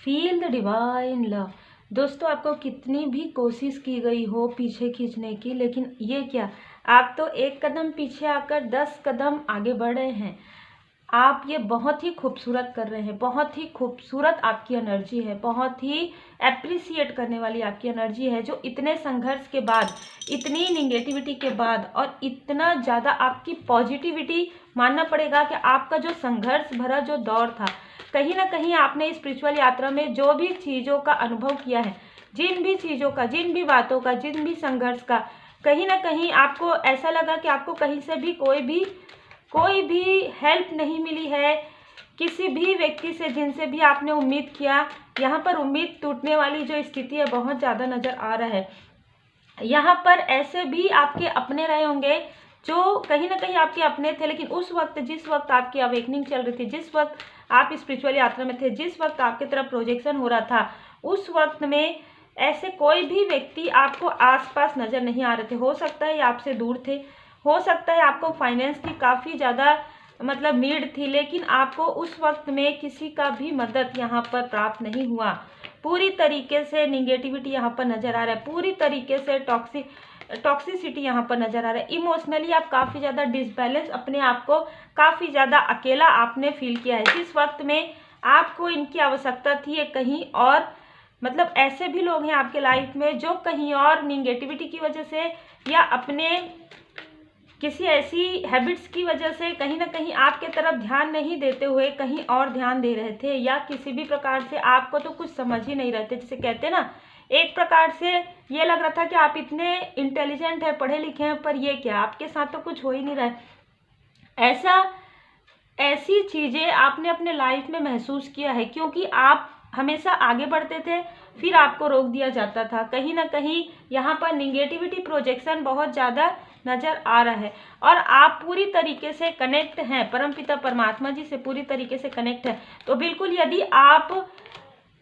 Feel the divine love. दोस्तों, आपको कितनी भी कोशिश की गई हो पीछे खींचने की, लेकिन ये क्या, आप तो एक कदम पीछे आकर 10 कदम आगे बढ़ रहे हैं। आप ये बहुत ही खूबसूरत कर रहे हैं, बहुत ही खूबसूरत आपकी एनर्जी है, बहुत ही एप्रिसिएट करने वाली आपकी एनर्जी है, जो इतने संघर्ष के बाद, इतनी निगेटिविटी के बाद और इतना ज़्यादा आपकी पॉजिटिविटी, मानना पड़ेगा कि आपका जो संघर्ष भरा जो दौर था, कहीं ना कहीं आपने स्पिरिचुअल यात्रा में जो भी चीज़ों का अनुभव किया है, जिन भी चीज़ों का, जिन भी बातों का, जिन भी संघर्ष का, कहीं ना कहीं आपको ऐसा लगा कि आपको कहीं से भी कोई भी हेल्प नहीं मिली है, किसी भी व्यक्ति से जिनसे भी आपने उम्मीद किया, यहाँ पर उम्मीद टूटने वाली जो स्थिति है बहुत ज़्यादा नज़र आ रहा है। यहाँ पर ऐसे भी आपके अपने रहे होंगे जो कहीं ना कहीं आपके अपने थे, लेकिन उस वक्त, जिस वक्त आपकी अवेकनिंग चल रही थी, जिस वक्त आप स्पिरिचुअल यात्रा में थे, जिस वक्त आपकी तरफ प्रोजेक्शन हो रहा था, उस वक्त में ऐसे कोई भी व्यक्ति आपको आसपास नज़र नहीं आ रहे थे। हो सकता है आपसे दूर थे, हो सकता है आपको फाइनेंस की काफ़ी ज़्यादा नीड थी, लेकिन आपको उस वक्त में किसी का भी मदद यहाँ पर प्राप्त नहीं हुआ। पूरी तरीके से निगेटिविटी यहाँ पर नज़र आ रहा है, पूरी तरीके से टॉक्सिसिटी यहाँ पर नज़र आ रहा है। इमोशनली आप काफ़ी ज़्यादा डिसबैलेंस, अपने आप को काफ़ी ज़्यादा अकेला आपने फील किया है। जिस वक्त में आपको इनकी आवश्यकता थी कहीं और, ऐसे भी लोग हैं आपके लाइफ में जो कहीं और निगेटिविटी की वजह से या अपने किसी ऐसी हैबिट्स की वजह से कहीं ना कहीं आपके तरफ ध्यान नहीं देते हुए कहीं और ध्यान दे रहे थे, या किसी भी प्रकार से आपको तो कुछ समझ ही नहीं रहे थे। जिसे कहते हैं ना, एक प्रकार से ये लग रहा था कि आप इतने इंटेलिजेंट हैं, पढ़े लिखे हैं, पर ये क्या, आपके साथ तो कुछ हो ही नहीं रहा है। ऐसी चीज़ें आपने अपने लाइफ में महसूस किया है, क्योंकि आप हमेशा आगे बढ़ते थे, फिर आपको रोक दिया जाता था। कहीं ना कहीं यहाँ पर निगेटिविटी प्रोजेक्शन बहुत ज़्यादा नज़र आ रहा है, और आप पूरी तरीके से कनेक्ट हैं परमपिता परमात्मा जी से, पूरी तरीके से कनेक्ट है। तो बिल्कुल, यदि आप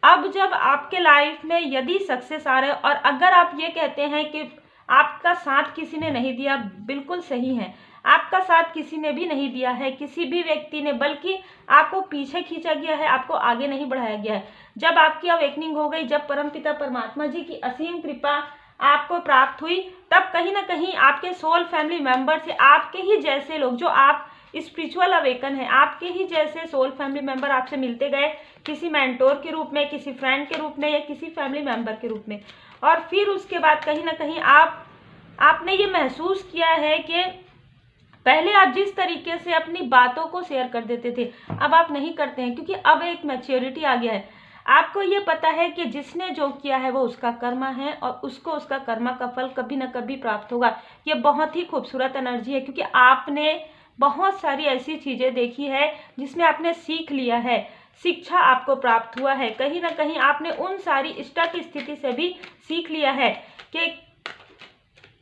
अब जब आपके लाइफ में यदि सक्सेस आ रहे हो, और अगर आप ये कहते हैं कि आपका साथ किसी ने नहीं दिया, बिल्कुल सही है, आपका साथ किसी ने भी नहीं दिया है, किसी भी व्यक्ति ने, बल्कि आपको पीछे खींचा गया है, आपको आगे नहीं बढ़ाया गया है। जब आपकी अवेकनिंग हो गई, जब परमपिता परमात्मा जी की असीम कृपा आपको प्राप्त हुई, तब कहीं ना कहीं आपके सोल फैमिली मेंबर से, आपके ही जैसे लोग, जो आप स्पिरिचुअल अवेकन है, आपके ही जैसे सोल फैमिली मेंबर आपसे मिलते गए, किसी मेंटोर के रूप में, किसी फ्रेंड के रूप में, या किसी फैमिली मेंबर के रूप में। और फिर उसके बाद कहीं ना कहीं आपने ये महसूस किया है कि पहले आप जिस तरीके से अपनी बातों को शेयर कर देते थे, अब आप नहीं करते हैं, क्योंकि अब एक मैच्योरिटी आ गया है। आपको ये पता है कि जिसने जो किया है वो उसका कर्मा है, और उसको उसका कर्मा का फल कभी ना कभी प्राप्त होगा। ये बहुत ही खूबसूरत एनर्जी है, क्योंकि आपने बहुत सारी ऐसी चीज़ें देखी है जिसमें आपने सीख लिया है, शिक्षा आपको प्राप्त हुआ है। कहीं ना कहीं आपने उन सारी स्टक स्थिति से भी सीख लिया है कि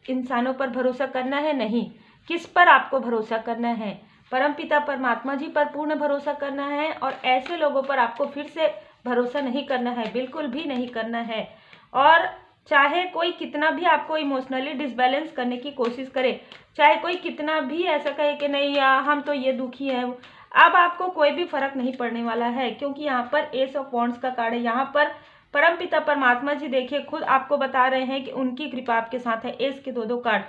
इंसानों पर भरोसा करना है नहीं, किस पर आपको भरोसा करना है, परमपिता परमात्मा जी पर पूर्ण भरोसा करना है, और ऐसे लोगों पर आपको फिर से भरोसा नहीं करना है, बिल्कुल भी नहीं करना है। और चाहे कोई कितना भी आपको इमोशनली डिसबैलेंस करने की कोशिश करे, चाहे कोई कितना भी ऐसा कहे कि नहीं यार हम तो ये दुखी है, अब आपको कोई भी फर्क नहीं पड़ने वाला है, क्योंकि यहाँ पर एस ऑफ वॉन्ड्स का कार्ड है। यहाँ पर परमपिता परमात्मा जी देखिए खुद आपको बता रहे हैं कि उनकी कृपा आपके साथ है। एस के दो कार्ड,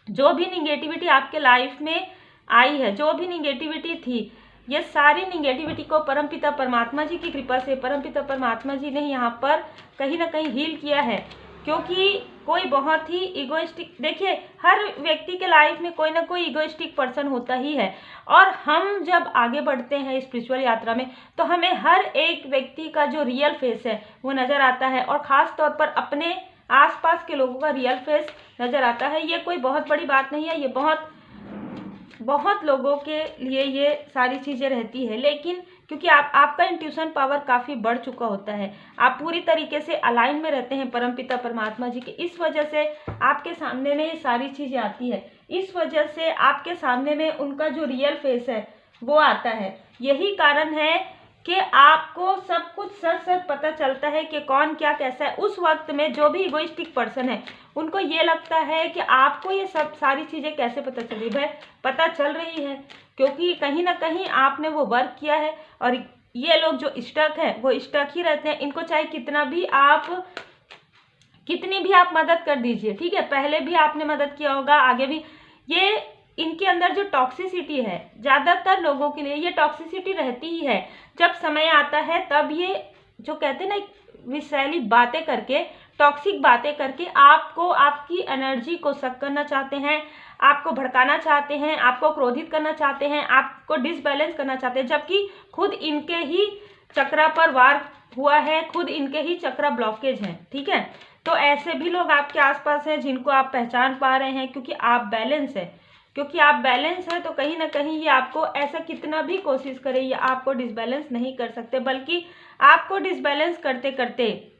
जो भी निगेटिविटी आपके लाइफ में आई है, जो भी निगेटिविटी थी, ये सारी निगेटिविटी को परमपिता परमात्मा जी की कृपा से परमपिता परमात्मा जी ने यहाँ पर कहीं ना कहीं हील किया है। क्योंकि कोई बहुत ही इगोइस्टिक, देखिए हर व्यक्ति के लाइफ में कोई ना कोई इगोइस्टिक पर्सन होता ही है, और हम जब आगे बढ़ते हैं स्पिरिचुअल यात्रा में, तो हमें हर एक व्यक्ति का जो रियल फेस है वो नज़र आता है, और ख़ास तौर पर अपने आसपास के लोगों का रियल फेस नज़र आता है। ये कोई बहुत बड़ी बात नहीं है, ये बहुत लोगों के लिए ये सारी चीज़ें रहती है, लेकिन क्योंकि आपका इंट्यूशन पावर काफ़ी बढ़ चुका होता है, आप पूरी तरीके से अलाइन में रहते हैं परमपिता परमात्मा जी के, इस वजह से आपके सामने में ये सारी चीज़ें आती है, इस वजह से आपके सामने में उनका जो रियल फेस है वो आता है। यही कारण है कि आपको सब कुछ सच सच पता चलता है कि कौन क्या कैसा है। उस वक्त में जो भी इगोइस्टिक पर्सन है, उनको ये लगता है कि आपको ये सब सारी चीज़ें कैसे पता चली। भाई पता चल रही है, क्योंकि कहीं ना कहीं आपने वो वर्क किया है, और ये लोग जो स्टक है वो स्टक ही रहते हैं। इनको चाहे कितनी भी आप मदद कर दीजिए, ठीक है, पहले भी आपने मदद किया होगा, आगे भी, ये इनके अंदर जो टॉक्सिसिटी है, ज़्यादातर लोगों के लिए ये टॉक्सिसिटी रहती ही है। जब समय आता है तब ये जो कहते हैं ना विषैली बातें करके, टॉक्सिक बातें करके आपको, आपकी एनर्जी को सक करना चाहते हैं, आपको भड़काना चाहते हैं, आपको क्रोधित करना चाहते हैं, आपको डिसबैलेंस करना चाहते हैं, जबकि खुद इनके ही चक्रा पर वार हुआ है, खुद इनके ही चक्रा ब्लॉकेज हैं, ठीक है। तो ऐसे भी लोग आपके आसपास हैं जिनको आप पहचान पा रहे हैं, क्योंकि आप बैलेंस है, तो कहीं ना कहीं ये आपको ऐसा कितना भी कोशिश करे, ये आपको डिसबैलेंस नहीं कर सकते, बल्कि आपको डिसबैलेंस करते करते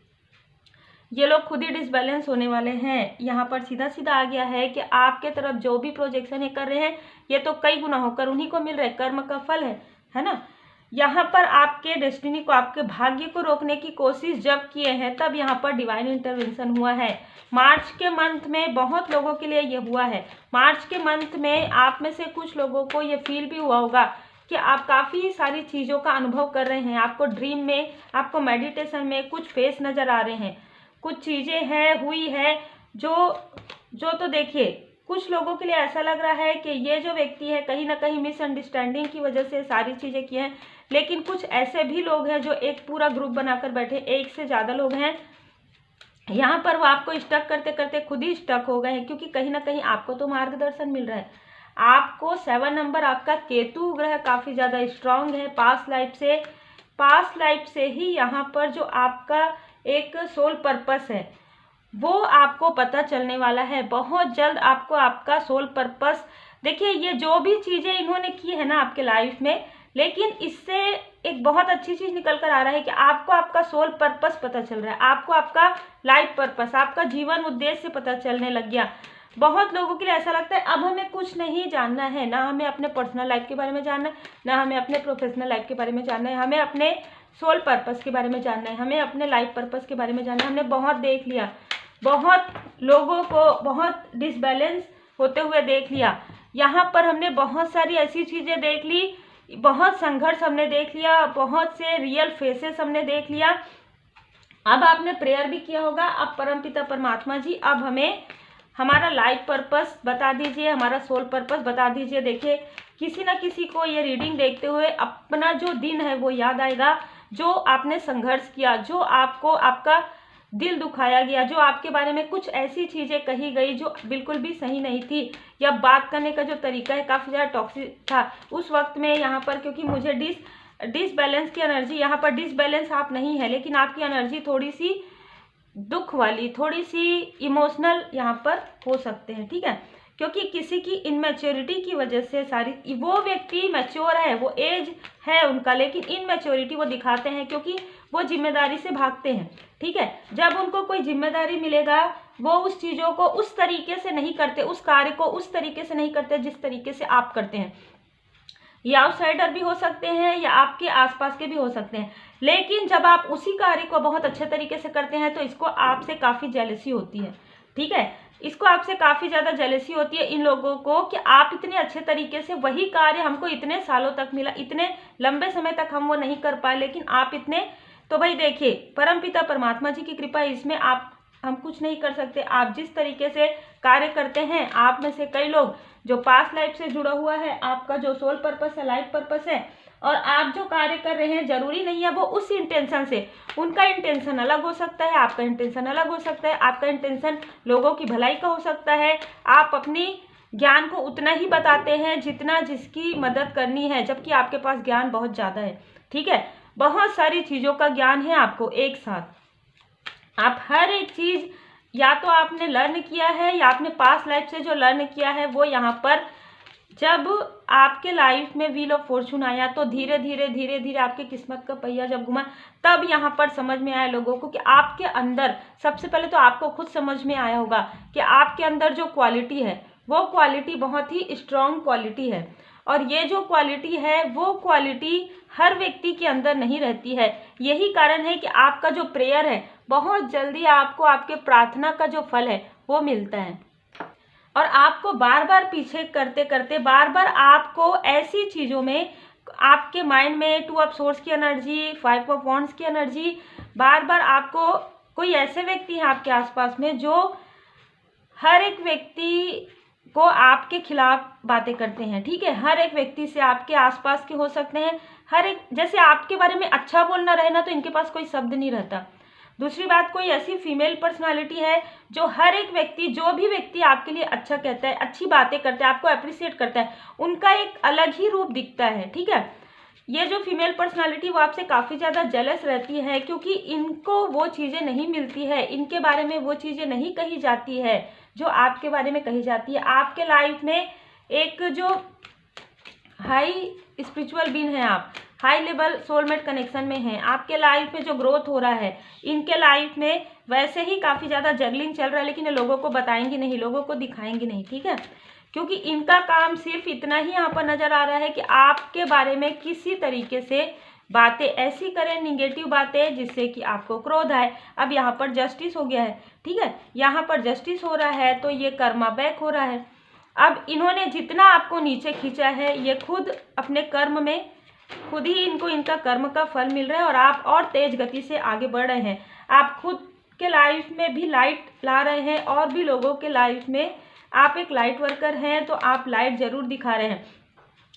ये लोग खुद ही डिसबैलेंस होने वाले हैं। यहाँ पर सीधा सीधा आ गया है कि आपके तरफ जो भी प्रोजेक्शन ये कर रहे हैं, ये तो कई गुना होकर उन्हीं को मिल रहा है, कर्म का फल है ना। यहाँ पर आपके डेस्टिनी को, आपके भाग्य को रोकने की कोशिश जब किए हैं, तब यहाँ पर डिवाइन इंटरवेंशन हुआ है। मार्च के मंथ में बहुत लोगों के लिए ये हुआ है। मार्च के मंथ में आप में से कुछ लोगों को ये फील भी हुआ होगा कि आप काफ़ी सारी चीज़ों का अनुभव कर रहे हैं, आपको ड्रीम में, आपको मेडिटेशन में कुछ फेस नज़र आ रहे हैं, कुछ चीज़ें हैं, हुई है जो तो देखिए, कुछ लोगों के लिए ऐसा लग रहा है कि ये जो व्यक्ति है कहीं ना कहीं मिसअंडरस्टैंडिंग की वजह से सारी चीज़ें की हैं। लेकिन कुछ ऐसे भी लोग हैं जो एक पूरा ग्रुप बनाकर बैठे, एक से ज़्यादा लोग हैं, यहाँ पर वो आपको स्टक करते करते खुद ही स्टक हो गए हैं, क्योंकि कहीं ना कहीं आपको तो मार्गदर्शन मिल रहा है। आपको 7 नंबर, आपका केतु ग्रह काफ़ी ज़्यादा स्ट्रांग है। पास्ट लाइफ से ही यहाँ पर जो आपका एक सोल पर्पस है वो आपको पता चलने वाला है। बहुत जल्द आपको आपका सोल पर्पस, देखिए ये जो भी चीज़ें इन्होंने की है ना आपके लाइफ में, लेकिन इससे एक बहुत अच्छी चीज़ निकल कर आ रहा है कि आपको आपका सोल पर्पस पता चल रहा है, आपको आपका लाइफ पर्पस, आपका जीवन उद्देश्य पता चलने लग गया। बहुत लोगों के लिए ऐसा लगता है अब हमें कुछ नहीं जानना है, ना हमें अपने पर्सनल लाइफ के बारे में जानना है, ना हमें अपने प्रोफेशनल लाइफ के बारे में जानना है, हमें अपने सोल पर्पस के बारे में जानना है, हमें अपने लाइफ पर्पस के बारे में जानना है। हमने बहुत देख लिया, बहुत लोगों को बहुत डिसबैलेंस होते हुए देख लिया। यहाँ पर हमने बहुत सारी ऐसी चीज़ें देख ली, बहुत संघर्ष हमने देख लिया, बहुत से रियल फेसेस हमने देख लिया। अब आपने प्रेयर भी किया होगा। अब परमपिता परमात्मा जी, अब हमें हमारा लाइफ पर्पस बता दीजिए, हमारा सोल पर्पस बता दीजिए। देखिए किसी न किसी को ये रीडिंग देखते हुए अपना जो दिन है वो याद आएगा, जो आपने संघर्ष किया, जो आपको आपका दिल दुखाया गया, जो आपके बारे में कुछ ऐसी चीज़ें कही गई जो बिल्कुल भी सही नहीं थी, या बात करने का जो तरीका है काफ़ी ज़्यादा टॉक्सिक था उस वक्त में। यहाँ पर क्योंकि मुझे डिसबैलेंस की एनर्जी, यहाँ पर डिसबैलेंस आप नहीं है, लेकिन आपकी एनर्जी थोड़ी सी दुख वाली, थोड़ी सी इमोशनल यहाँ पर हो सकते हैं, ठीक है, क्योंकि किसी की इनमेच्योरिटी की वजह से सारी, वो व्यक्ति मैच्योर है, वो एज है उनका, लेकिन इनमेच्योरिटी वो दिखाते हैं क्योंकि वो जिम्मेदारी से भागते हैं, ठीक है। जब उनको कोई जिम्मेदारी मिलेगा वो उस चीज़ों को उस तरीके से नहीं करते, उस कार्य को उस तरीके से नहीं करते जिस तरीके से आप करते हैं। ये आउटसाइडर भी हो सकते हैं या आपके आसपास के भी हो सकते हैं, लेकिन जब आप उसी कार्य को बहुत अच्छे तरीके से करते हैं तो इसको आपसे काफ़ी जेलसी होती है, ठीक है। इसको आपसे काफ़ी ज़्यादा जेलसी होती है इन लोगों को कि आप इतने अच्छे तरीके से, वही कार्य हमको इतने सालों तक मिला, इतने लंबे समय तक हम वो नहीं कर पाए, लेकिन आप इतने, तो भाई देखिए परमपिता परमात्मा जी की कृपा, इसमें हम कुछ नहीं कर सकते। आप जिस तरीके से कार्य करते हैं, आप में से कई लोग जो पास्ट लाइफ से जुड़ा हुआ है, आपका जो सोल पर्पस है, लाइफ पर्पस है, और आप जो कार्य कर रहे हैं जरूरी नहीं है वो उस इंटेंशन से, उनका इंटेंशन अलग हो सकता है, आपका इंटेंशन अलग हो सकता है। आपका इंटेंशन लोगों की भलाई का हो सकता है, आप अपनी ज्ञान को उतना ही बताते हैं जितना जिसकी मदद करनी है, जबकि आपके पास ज्ञान बहुत ज़्यादा है, ठीक है। बहुत सारी चीज़ों का ज्ञान है आपको एक साथ, आप हर एक चीज़ या तो आपने लर्न किया है या आपने पास्ट लाइफ से जो लर्न किया है वो यहाँ पर जब आपके लाइफ में व्हील ऑफ फॉर्चून आया तो धीरे धीरे आपके किस्मत का पहिया जब घुमा, तब यहाँ पर समझ में आया लोगों को कि आपके अंदर, सबसे पहले तो आपको खुद समझ में आया होगा कि आपके अंदर जो क्वालिटी है वो क्वालिटी बहुत ही स्ट्रॉन्ग क्वालिटी है, और ये जो क्वालिटी है वो क्वालिटी हर व्यक्ति के अंदर नहीं रहती है। यही कारण है कि आपका जो प्रेयर है बहुत जल्दी आपको आपके प्रार्थना का जो फल है वो मिलता है, और आपको बार बार पीछे करते करते बार बार आपको ऐसी चीज़ों में आपके माइंड में 2 ऑफ सोर्स की एनर्जी, 5 ऑफ वॉन्ड्स की एनर्जी, बार बार आपको कोई ऐसे व्यक्ति हैं आपके आसपास में जो हर एक व्यक्ति को आपके खिलाफ बातें करते हैं, ठीक है। हर एक व्यक्ति से, आपके आसपास के हो सकते हैं, हर एक, जैसे आपके बारे में अच्छा बोलना रहे ना तो इनके पास कोई शब्द नहीं रहता। दूसरी बात, कोई ऐसी फीमेल पर्सनालिटी है जो हर एक व्यक्ति, जो भी व्यक्ति आपके लिए अच्छा कहता है, अच्छी बातें करता है, आपको अप्रिशिएट करता है, उनका एक अलग ही रूप दिखता है, ठीक है। ये जो फीमेल पर्सनालिटी वो आपसे काफ़ी ज़्यादा जेलस रहती है क्योंकि इनको वो चीज़ें नहीं मिलती है, इनके बारे में वो चीज़ें नहीं कही जाती है जो आपके बारे में कही जाती है। आपके लाइफ में एक जो हाई स्पिरिचुअल बीइंग है, आप हाई लेवल सोलमेट कनेक्शन में हैं, आपके लाइफ में जो ग्रोथ हो रहा है, इनके लाइफ में वैसे ही काफ़ी ज़्यादा जगलिंग चल रहा है, लेकिन ये लोगों को बताएंगी नहीं, लोगों को दिखाएंगी नहीं, ठीक है। क्योंकि इनका काम सिर्फ इतना ही यहाँ पर नज़र आ रहा है कि आपके बारे में किसी तरीके से बातें ऐसी करें, निगेटिव बातें, जिससे कि आपको क्रोध आए। अब यहाँ पर जस्टिस हो गया है, ठीक है, यहाँ पर जस्टिस हो रहा है तो ये कर्मा बैक हो रहा है। अब इन्होंने जितना आपको नीचे खींचा है, ये खुद अपने कर्म में, खुद ही इनको इनका कर्म का फल मिल रहा है और आप और तेज गति से आगे बढ़ रहे हैं। आप खुद के लाइफ में भी लाइट ला रहे हैं और भी लोगों के लाइफ में आप एक लाइट वर्कर हैं, तो आप लाइट जरूर दिखा रहे हैं।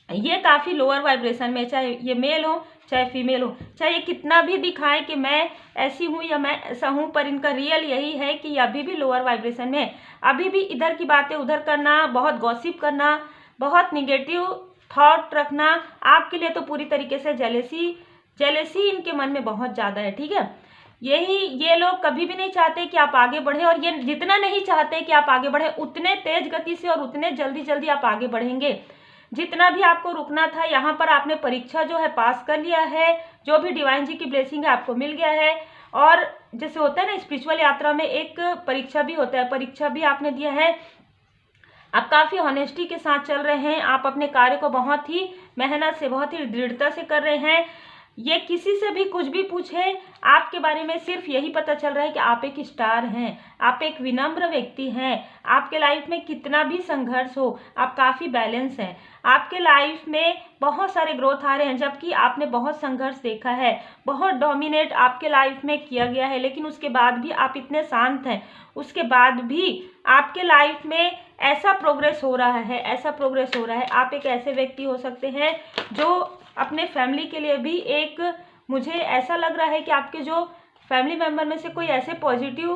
ये काफ़ी लोअर वाइब्रेशन में, चाहे ये मेल हो चाहे फीमेल हो, चाहे ये कितना भी दिखाएं कि मैं ऐसी हूँ या मैं ऐसा हूँ, पर इनका रियल यही है कि अभी भी लोअर वाइब्रेशन में, अभी भी इधर की बातें उधर करना, बहुत गॉसिप करना, बहुत निगेटिव थॉट रखना, आपके लिए तो पूरी तरीके से जेलेसी इनके मन में बहुत ज़्यादा है, ठीक है। ये लोग कभी भी नहीं चाहते कि आप आगे बढ़ें, और ये जितना नहीं चाहते कि आप आगे बढ़ें, उतने तेज गति से और उतने जल्दी आप आगे बढ़ेंगे। जितना भी आपको रुकना था, यहाँ पर आपने परीक्षा जो है पास कर लिया है, जो भी डिवाइन जी की ब्लेसिंग है आपको मिल गया है। और जैसे होता है ना स्पिरिचुअल यात्रा में एक परीक्षा भी होता है, परीक्षा भी आपने दिया है। आप काफ़ी ऑनेस्टी के साथ चल रहे हैं, आप अपने कार्य को बहुत ही मेहनत से, बहुत ही दृढ़ता से कर रहे हैं। ये किसी से भी कुछ भी पूछे, आपके बारे में सिर्फ यही पता चल रहा है कि आप एक स्टार हैं, आप एक विनम्र व्यक्ति हैं। आपके लाइफ में कितना भी संघर्ष हो, आप काफ़ी बैलेंस हैं। आपके लाइफ में बहुत सारे ग्रोथ आ रहे हैं, जबकि आपने बहुत संघर्ष देखा है, बहुत डोमिनेट आपके लाइफ में किया गया है, लेकिन उसके बाद भी आप इतने शांत हैं, उसके बाद भी आपके लाइफ में ऐसा प्रोग्रेस हो रहा है, ऐसा प्रोग्रेस हो रहा है। आप एक ऐसे व्यक्ति हो सकते हैं जो अपने फैमिली के लिए भी एक, मुझे ऐसा लग रहा है कि आपके जो फैमिली मेम्बर में से कोई ऐसे पॉजिटिव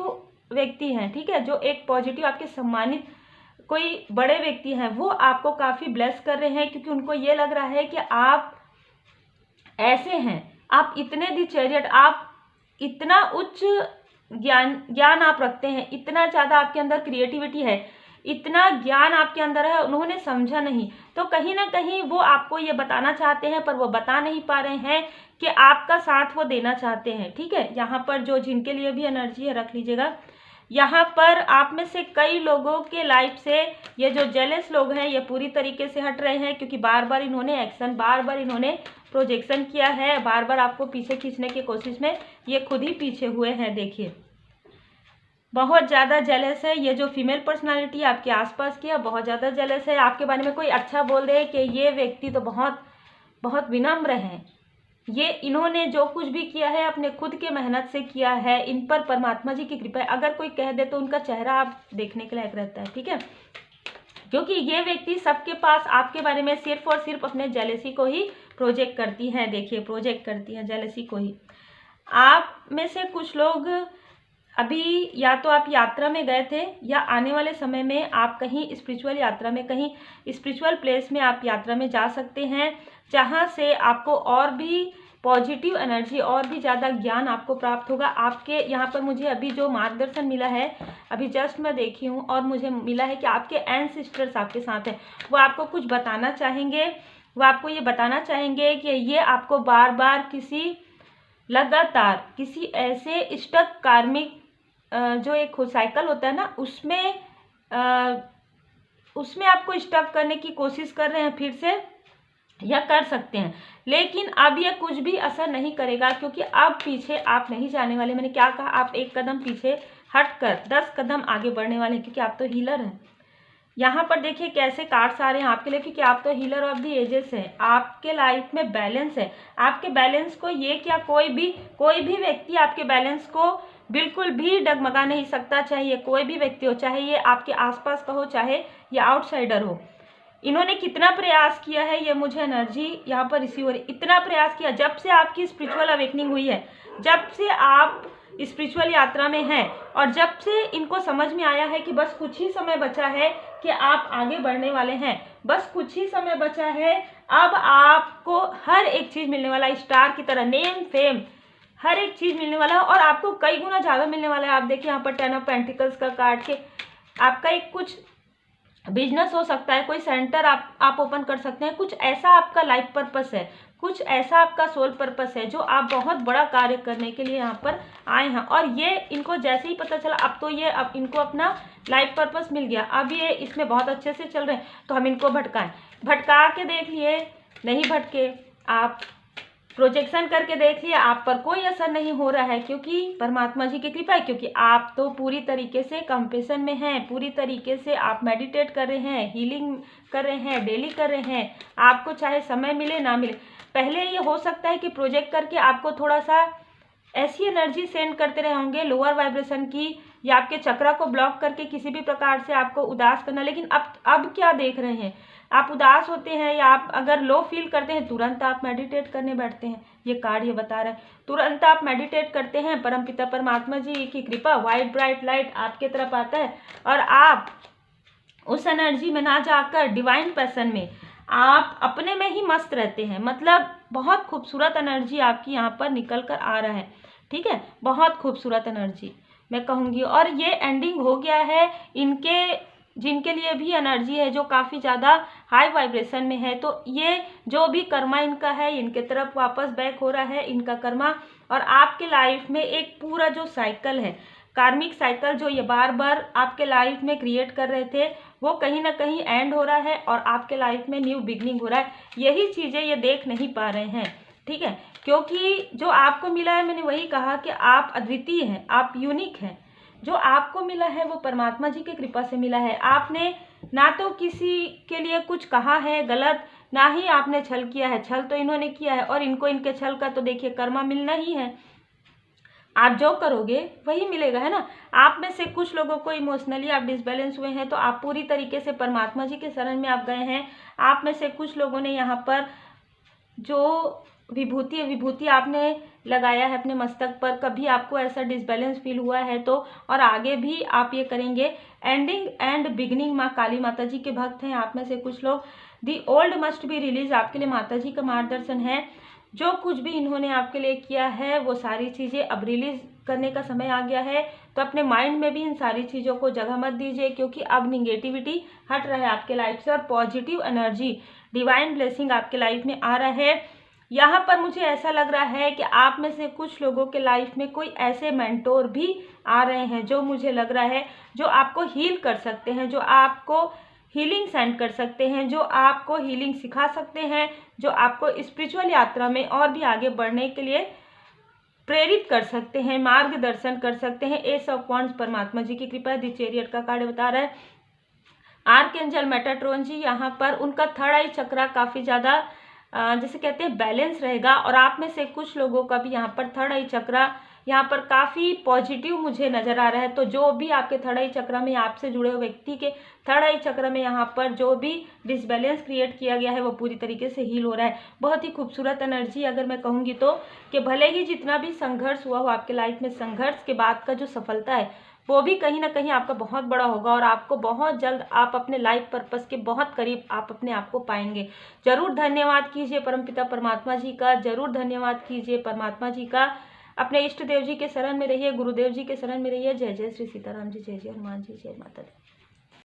व्यक्ति हैं, ठीक है, जो एक पॉजिटिव आपके सम्मानित कोई बड़े व्यक्ति हैं, वो आपको काफ़ी ब्लेस कर रहे हैं, क्योंकि उनको ये लग रहा है कि आप ऐसे हैं, आप इतने दी चैरियट, आप इतना उच्च ज्ञान आप रखते हैं, इतना ज़्यादा आपके अंदर क्रिएटिविटी है, इतना ज्ञान आपके अंदर है, उन्होंने समझा नहीं, तो कहीं ना कहीं वो आपको ये बताना चाहते हैं, पर वो बता नहीं पा रहे हैं कि आपका साथ वो देना चाहते हैं, ठीक है। यहाँ पर जो जिनके लिए भी एनर्जी है रख लीजिएगा। यहाँ पर आप में से कई लोगों के लाइफ से ये जो जेलस लोग हैं ये पूरी तरीके से हट रहे हैं, क्योंकि बार बार इन्होंने एक्शन, बार बार इन्होंने प्रोजेक्शन किया है, बार बार आपको पीछे खींचने की कोशिश में ये खुद ही पीछे हुए हैं। देखिए बहुत ज़्यादा जेलस है ये जो फीमेल पर्सनालिटी आपके आसपास की है, बहुत ज़्यादा जेलस है। आपके बारे में कोई अच्छा बोल दे कि ये व्यक्ति तो बहुत बहुत विनम्र हैं, ये इन्होंने जो कुछ भी किया है अपने खुद के मेहनत से किया है, इन पर परमात्मा जी की कृपा है। अगर कोई कह दे तो उनका चेहरा आप देखने के लायक रहता है, ठीक है, क्योंकि ये व्यक्ति सबके पास आपके बारे में सिर्फ और सिर्फ अपने जेलसी को ही प्रोजेक्ट करती हैं। देखिए प्रोजेक्ट करती हैं जेलसी को ही। आप में से कुछ लोग अभी या तो आप यात्रा में गए थे, या आने वाले समय में आप कहीं स्पिरिचुअल यात्रा में, कहीं स्पिरिचुअल प्लेस में आप यात्रा में जा सकते हैं, जहां से आपको और भी पॉजिटिव एनर्जी, और भी ज़्यादा ज्ञान आपको प्राप्त होगा। आपके यहाँ पर मुझे अभी जो मार्गदर्शन मिला है, अभी जस्ट मैं देखी हूँ, और मुझे मिला है कि आपके एंसेस्टर्स आपके साथ हैं, वो आपको कुछ बताना चाहेंगे, वो आपको ये बताना चाहेंगे कि ये आपको बार बार लगातार किसी ऐसे स्टक कार्मिक जो एक साइकिल होता है ना, उसमें आपको स्टॉप करने की कोशिश कर रहे हैं फिर से, या कर सकते हैं, लेकिन अब ये कुछ भी असर नहीं करेगा, क्योंकि अब पीछे आप नहीं जाने वाले। मैंने क्या कहा, आप एक कदम पीछे हटकर 10 कदम आगे बढ़ने वाले हैं, क्योंकि आप तो हीलर हैं। यहाँ पर देखिए कैसे कार्ड्स आ रहे हैं आपके लिए, क्योंकि आप तो हीलर ऑफ द एजेस हैं। आपके लाइफ में बैलेंस है। आपके बैलेंस को ये क्या कोई भी व्यक्ति आपके बैलेंस को बिल्कुल भी डगमगा नहीं सकता, चाहे ये कोई भी व्यक्ति हो, चाहे ये आपके आसपास का हो, चाहे ये आउटसाइडर हो। इन्होंने कितना प्रयास किया है, ये मुझे एनर्जी यहाँ पर रिसीव हो रही। इतना प्रयास किया जब से आपकी स्पिरिचुअल अवेकनिंग हुई है, जब से आप स्पिरिचुअल यात्रा में हैं, और जब से इनको समझ में आया है कि बस कुछ ही समय बचा है कि आप आगे बढ़ने वाले हैं, बस कुछ ही समय बचा है, अब आपको हर एक चीज़ मिलने वाला है, स्टार की तरह, नेम फेम हर एक चीज़ मिलने वाला है, और आपको कई गुना ज़्यादा मिलने वाला है। आप देखिए यहाँ पर 10 ऑफ पेंटिकल्स का कार्ड के आपका एक कुछ बिजनेस हो सकता है, कोई सेंटर आप ओपन कर सकते हैं, कुछ ऐसा आपका लाइफ पर्पस है, कुछ ऐसा आपका सोल पर्पस है जो आप बहुत बड़ा कार्य करने के लिए यहाँ पर आए हैं। और ये इनको जैसे ही पता चला, अब इनको अपना लाइफ पर्पस मिल गया, अब ये इसमें बहुत अच्छे से चल रहे हैं, तो हम इनको भटका के देख लिए, नहीं भटके, आप प्रोजेक्शन करके देख लिया, आप पर कोई असर नहीं हो रहा है, क्योंकि परमात्मा जी की कृपा है, क्योंकि आप तो पूरी तरीके से कंपेशन में हैं, पूरी तरीके से आप मेडिटेट कर रहे हैं, हीलिंग कर रहे हैं, डेली कर रहे हैं। आपको चाहे समय मिले ना मिले, पहले ये हो सकता है कि प्रोजेक्ट करके आपको थोड़ा सा ऐसी एनर्जी सेंड करते रहे होंगे लोअर वाइब्रेशन की, या आपके चक्रा को ब्लॉक करके किसी भी प्रकार से आपको उदास करना। लेकिन अब क्या देख रहे हैं, आप उदास होते हैं या आप अगर लो फील करते हैं, तुरंत आप मेडिटेट करने बैठते हैं। ये कार्ड ये बता रहा है, तुरंत आप मेडिटेट करते हैं, परमपिता परमात्मा जी की कृपा, वाइट ब्राइट लाइट आपके तरफ आता है, और आप उस एनर्जी में ना जाकर डिवाइन पैशन में आप अपने में ही मस्त रहते हैं। मतलब बहुत खूबसूरत एनर्जी आपकी यहाँ पर निकल कर आ रहा है, ठीक है, बहुत खूबसूरत एनर्जी मैं कहूँगी। और ये एंडिंग हो गया है जिनके लिए भी एनर्जी है जो काफ़ी ज़्यादा हाई वाइब्रेशन में है, तो ये जो भी कर्मा इनका है, इनके तरफ वापस बैक हो रहा है इनका कर्मा। और आपके लाइफ में एक पूरा जो साइकिल है, कार्मिक साइकिल जो ये बार बार आपके लाइफ में क्रिएट कर रहे थे, वो कहीं ना कहीं एंड हो रहा है, और आपके लाइफ में न्यू बिगनिंग हो रहा है। यही चीज़ें ये देख नहीं पा रहे हैं, ठीक है, क्योंकि जो आपको मिला है, मैंने वही कहा कि आप अद्वितीय हैं, आप यूनिक हैं। जो आपको मिला है वो परमात्मा जी की कृपा से मिला है। आपने ना तो किसी के लिए कुछ कहा है गलत, ना ही आपने छल किया है। छल तो इन्होंने किया है, और इनको इनके छल का तो देखिए कर्मा मिलना ही है। आप जो करोगे वही मिलेगा, है ना। आप में से कुछ लोगों को इमोशनली आप डिसबैलेंस हुए हैं, तो आप पूरी तरीके से परमात्मा जी के शरण में आप गए हैं। आप में से कुछ लोगों ने यहाँ पर जो विभूति आपने लगाया है अपने मस्तक पर, कभी आपको ऐसा डिसबैलेंस फील हुआ है तो, और आगे भी आप ये करेंगे। एंडिंग एंड बिगनिंग माँ काली माता जी के भक्त हैं आप में से कुछ लोग। The old must be release आपके लिए माता जी का मार्गदर्शन है। जो कुछ भी इन्होंने आपके लिए किया है वो सारी चीज़ें अब रिलीज करने का समय आ गया है, तो अपने माइंड में भी इन सारी चीज़ों को जगह मत दीजिए, क्योंकि अब निगेटिविटी हट रहा है आपके लाइफ से, और पॉजिटिव एनर्जी डिवाइन ब्लेसिंग आपके लाइफ में आ रहा है। यहाँ पर मुझे ऐसा लग रहा है कि आप में से कुछ लोगों के लाइफ में कोई ऐसे मेंटोर भी आ रहे हैं जो मुझे लग रहा है जो आपको हील कर सकते हैं, जो आपको हीलिंग सेंड कर सकते हैं, जो आपको हीलिंग सिखा सकते हैं, जो आपको स्पिरिचुअल यात्रा में और भी आगे बढ़ने के लिए प्रेरित कर सकते हैं, मार्गदर्शन कर सकते हैं। एस ऑफ वॉन्ड्स परमात्मा जी की कृपा, द चैरियट का कार्ड बता रहा है। आर्कएंजल मेटाट्रॉन जी, यहाँ पर उनका थर्ड आई चक्रा काफ़ी ज़्यादा जैसे कहते हैं बैलेंस रहेगा, और आप में से कुछ लोगों का भी यहाँ पर थर्ड आई चक्रा यहाँ पर काफ़ी पॉजिटिव मुझे नज़र आ रहा है। तो जो भी आपके थर्ड आई चक्र में, आपसे जुड़े हुए व्यक्ति के थर्ड आई चक्र में यहाँ पर जो भी डिसबैलेंस क्रिएट किया गया है वो पूरी तरीके से हील हो रहा है। बहुत ही खूबसूरत एनर्जी अगर मैं कहूँगी तो, कि भले ही जितना भी संघर्ष हुआ हो आपके लाइफ में, संघर्ष के बाद का जो सफलता है वो भी कहीं ना कहीं आपका बहुत बड़ा होगा, और आपको बहुत जल्द आप अपने लाइफ पर्पस के बहुत करीब आप अपने आप को पाएंगे। जरूर धन्यवाद कीजिए परमपिता परमात्मा जी का, जरूर धन्यवाद कीजिए परमात्मा जी का। अपने इष्ट देव जी के शरण में रहिए, गुरुदेव जी के शरण में रहिए। जय जय श्री सीताराम जी, जय जय हनुमान जी, जय माता दी।